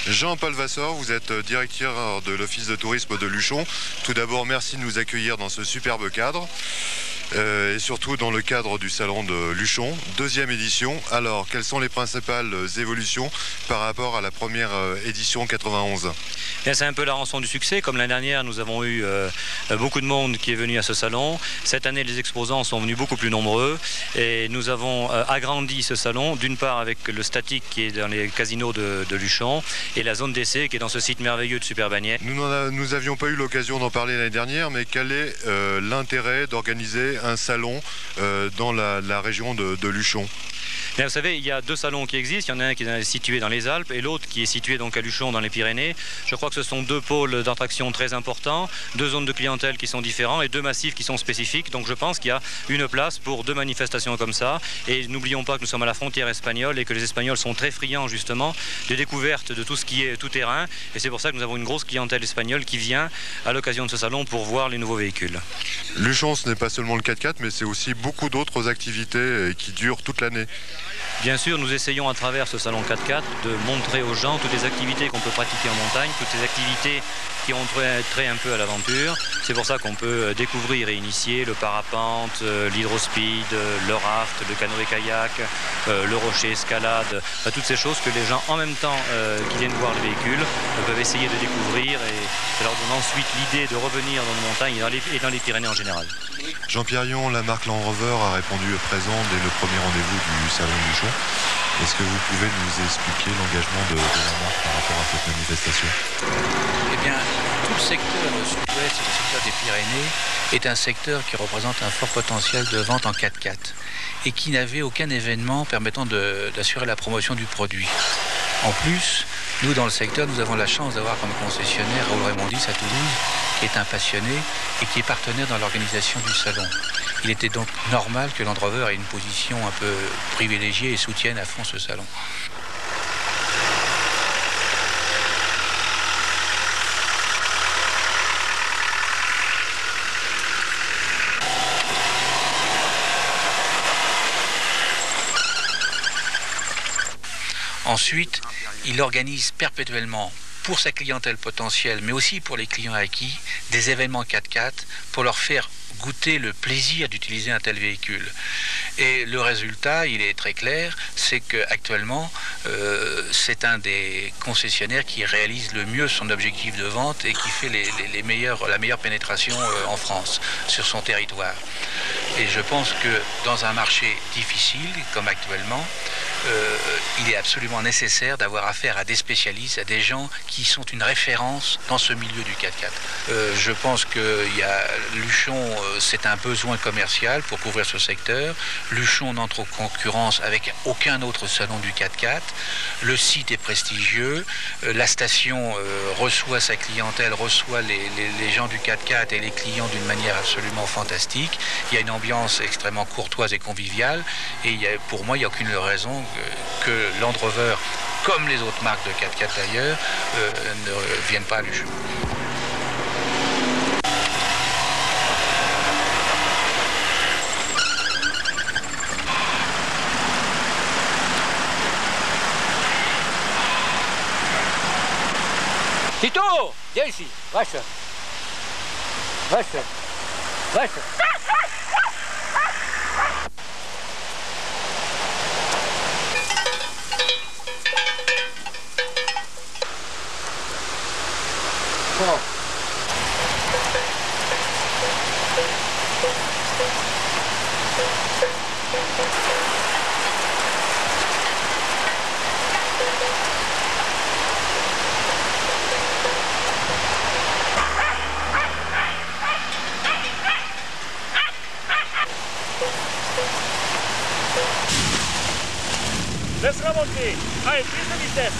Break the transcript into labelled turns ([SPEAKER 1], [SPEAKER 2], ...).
[SPEAKER 1] Jean-Paul Vassor, vous êtes directeur de l'Office de tourisme de Luchon. Tout d'abord, merci de nous accueillir dans ce superbe cadre. Et surtout dans le cadre du salon de Luchon, deuxième édition. Alors, quelles sont les principales évolutions par rapport à la première édition 91?
[SPEAKER 2] C'est un peu la rançon du succès. Comme l'année dernière, nous avons eu beaucoup de monde qui est venu à ce salon. Cette année, les exposants sont venus beaucoup plus nombreux et nous avons agrandi ce salon, d'une part avec le statique qui est dans les casinos de Luchon et la zone d'essai qui est dans ce site merveilleux de Super-Bagnères.
[SPEAKER 1] Nous n'avions pas eu l'occasion d'en parler l'année dernière, mais quel est l'intérêt d'organiser un salon dans la région de Luchon?
[SPEAKER 2] Bien, vous savez, il y a deux salons qui existent. Il y en a un qui est situé dans les Alpes et l'autre qui est situé donc à Luchon dans les Pyrénées. Je crois que ce sont deux pôles d'attraction très importants, deux zones de clientèle qui sont différents et deux massifs qui sont spécifiques. Donc je pense qu'il y a une place pour deux manifestations comme ça. Et n'oublions pas que nous sommes à la frontière espagnole et que les Espagnols sont très friands justement de découverte de tout ce qui est tout terrain. Et c'est pour ça que nous avons une grosse clientèle espagnole qui vient à l'occasion de ce salon pour voir les nouveaux véhicules.
[SPEAKER 1] Luchon, ce n'est pas seulement le 4x4, mais c'est aussi beaucoup d'autres activités qui durent toute l'année.
[SPEAKER 2] Bien sûr, nous essayons à travers ce salon 4x4 de montrer aux gens toutes les activités qu'on peut pratiquer en montagne, toutes ces activités qui ont trait un peu à l'aventure. C'est pour ça qu'on peut découvrir et initier le parapente, l'hydrospeed, le raft, le canoë-kayak, le rocher escalade, toutes ces choses que les gens en même temps qui viennent voir le véhicule peuvent essayer de découvrir et ça leur donne ensuite l'idée de revenir dans les montagnes et dans les Pyrénées en général.
[SPEAKER 1] Jean-Pierre Yon, la marque Land Rover a répondu présent dès le premier rendez-vous du salon de Luchon. Est-ce que vous pouvez nous expliquer l'engagement de la marque par rapport à cette manifestation?
[SPEAKER 3] Eh bien, tout le secteur sud-ouest, le secteur des Pyrénées, est un secteur qui représente un fort potentiel de vente en 4x4 et qui n'avait aucun événement permettant d'assurer la promotion du produit. En plus, nous, dans le secteur, nous avons la chance d'avoir comme concessionnaire Raoul Raymondis à Toulouse, qui est un passionné et qui est partenaire dans l'organisation du salon. Il était donc normal que Land Rover ait une position un peu privilégiée et soutienne à fond ce salon. Ensuite, il organise perpétuellement pour sa clientèle potentielle, mais aussi pour les clients acquis, des événements 4x4 pour leur faire goûter le plaisir d'utiliser un tel véhicule. Et le résultat, il est très clair, c'est qu'actuellement, c'est un des concessionnaires qui réalise le mieux son objectif de vente et qui fait la meilleure pénétration en France, sur son territoire. Et je pense que dans un marché difficile, comme actuellement, il est absolument nécessaire d'avoir affaire à des spécialistes, à des gens qui sont une référence dans ce milieu du 4x4. Je pense que Luchon, c'est un besoin commercial pour couvrir ce secteur. Luchon n'entre en concurrence avec aucun autre salon du 4x4. Le site est prestigieux. La station reçoit sa clientèle, reçoit les gens du 4x4 et les clients d'une manière absolument fantastique. Il y a une ambiance extrêmement courtoise et conviviale. Et pour moi, il n'y a aucune raison que Land Rover, comme les autres marques de 4x4 d'ailleurs, ne viennent pas à Luchon.
[SPEAKER 4] Tito, viens ici, vache. Vache. Vache. Bon.
[SPEAKER 5] Laisse remonter. Allez, plus de vitesse.